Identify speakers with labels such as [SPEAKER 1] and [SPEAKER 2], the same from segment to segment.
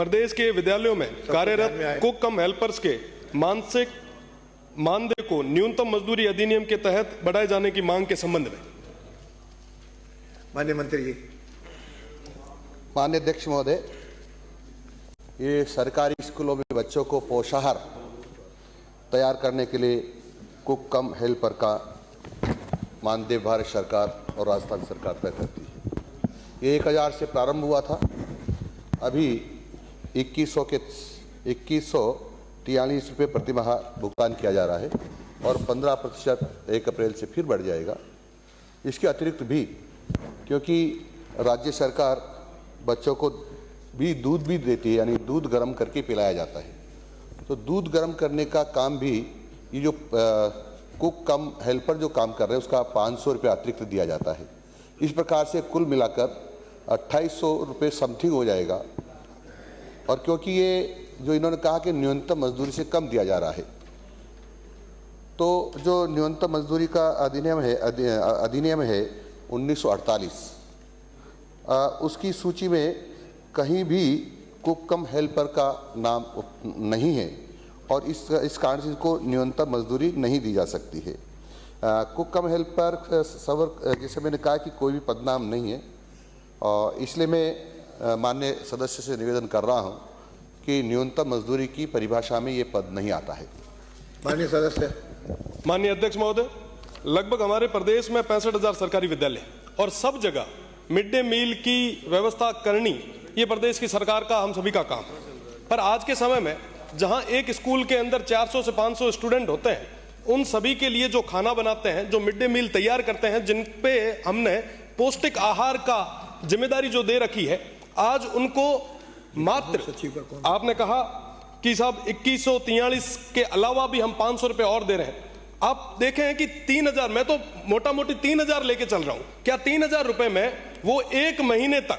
[SPEAKER 1] प्रदेश के विद्यालयों में कार्यरत कुक कम हेल्पर्स के मानसिक मानदेय को न्यूनतम मजदूरी अधिनियम के तहत बढ़ाए जाने की मांग के संबंध में।
[SPEAKER 2] माननीय मंत्री जी।
[SPEAKER 3] माननीय अध्यक्ष महोदय, ये सरकारी स्कूलों में बच्चों को पोषाहार तैयार करने के लिए कुक कम हेल्पर का मानदेय भारत सरकार और राजस्थान सरकार तय करती है। ये 1000 से प्रारंभ हुआ था, अभी 2143 रुपये प्रतिमाह भुगतान किया जा रहा है और 15% 1 अप्रैल से फिर बढ़ जाएगा। इसके अतिरिक्त भी क्योंकि राज्य सरकार बच्चों को भी दूध भी देती है, यानी दूध गर्म करके पिलाया जाता है, तो दूध गर्म करने का काम भी ये जो कुक कम हेल्पर जो काम कर रहे हैं उसका 500 रुपये अतिरिक्त दिया जाता है। इस प्रकार से कुल मिलाकर 2800 रुपये समथिंग हो जाएगा। और क्योंकि ये जो इन्होंने कहा कि न्यूनतम मजदूरी से कम दिया जा रहा है, तो जो न्यूनतम मजदूरी का अधिनियम है 1948, उसकी सूची में कहीं भी कुक कम हेल्पर का नाम नहीं है और इस कारण से इनको न्यूनतम मजदूरी नहीं दी जा सकती है। कुक कम हेल्पर जैसे मैंने कहा कि कोई भी पदनाम नहीं है, और इसलिए मैं माननीय सदस्य से निवेदन कर रहा हूं कि न्यूनतम मजदूरी की परिभाषा में ये पद नहीं आता है।
[SPEAKER 2] माननीय सदस्य।
[SPEAKER 1] माननीय अध्यक्ष महोदय, लगभग हमारे प्रदेश में 65,000 सरकारी विद्यालय और सब जगह मिड डे मील की व्यवस्था करनी ये प्रदेश की सरकार का, हम सभी का काम है। पर आज के समय में जहां एक स्कूल के अंदर 400 से 500 स्टूडेंट होते हैं, उन सभी के लिए जो खाना बनाते हैं, जो मिड डे मील तैयार करते हैं, जिन पे हमने पौष्टिक आहार का जिम्मेदारी जो दे रखी है, आज उनको मात्र आपने कहा कि साहब 2143 के अलावा भी हम 500 रुपए और दे रहे हैं। आप देखें कि 3000, मैं तो मोटा मोटी 3000 लेके चल रहा हूं, क्या 3000 रुपए में वो 1 महीने तक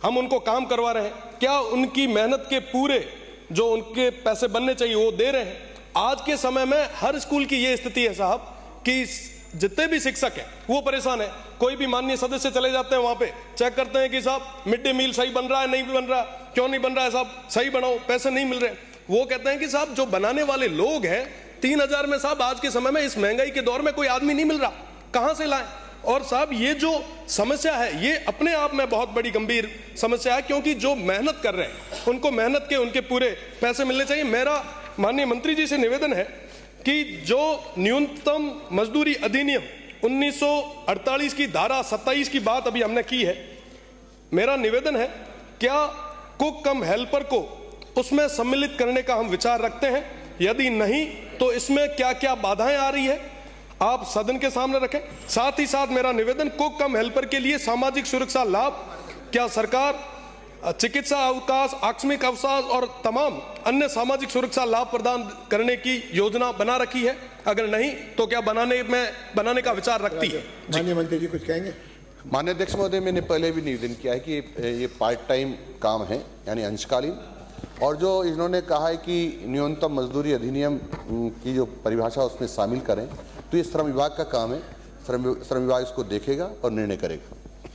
[SPEAKER 1] हम उनको काम करवा रहे हैं? क्या उनकी मेहनत के पूरे जो उनके पैसे बनने चाहिए वो दे रहे हैं? आज के समय में हर स्कूल की ये स्थिति है साहब कि जितने भी शिक्षक हैं वो परेशान है। कोई भी माननीय सदस्य चले जाते हैं, वहां पे चेक करते हैं कि साहब मिड डे मील सही बन रहा है, नहीं बन रहा, क्यों नहीं बन रहा है साहब, सही बनाओ, पैसे नहीं मिल रहे। वो कहते हैं कि साहब जो बनाने वाले लोग हैं 3000 में साहब आज के समय में इस महंगाई के दौर में कोई आदमी नहीं मिल रहा, कहां से लाएं? और साहब ये जो समस्या है ये अपने आप में बहुत बड़ी गंभीर समस्या है, क्योंकि जो मेहनत कर रहे हैं उनको मेहनत के उनके पूरे पैसे मिलने चाहिए। मेरा माननीय मंत्री जी से निवेदन है कि जो न्यूनतम मजदूरी अधिनियम 1948 की धारा 27 की बात अभी हमने की है, मेरा निवेदन है क्या कुक कम हेल्पर को उसमें सम्मिलित करने का हम विचार रखते हैं? यदि नहीं तो इसमें क्या क्या बाधाएं आ रही है आप सदन के सामने रखें। साथ ही साथ मेरा निवेदन, कुक कम हेल्पर के लिए सामाजिक सुरक्षा लाभ, क्या सरकार चिकित्सा अवकाश, आकस्मिक अवकाश और तमाम अन्य सामाजिक सुरक्षा लाभ प्रदान करने की योजना बना रखी है? अगर नहीं तो क्या बनाने का विचार रखती है?
[SPEAKER 2] माननीय मंत्री जी कुछ कहेंगे?
[SPEAKER 3] माननीय अध्यक्ष महोदय, मैंने पहले भी निवेदन किया है कि ये पार्ट टाइम काम है, यानी अंशकालीन, और जो इन्होंने कहा है कि न्यूनतम मजदूरी अधिनियम की जो परिभाषा उसमें शामिल करें, तो ये श्रम विभाग का काम है। श्रम विभाग इसको देखेगा और निर्णय करेगा।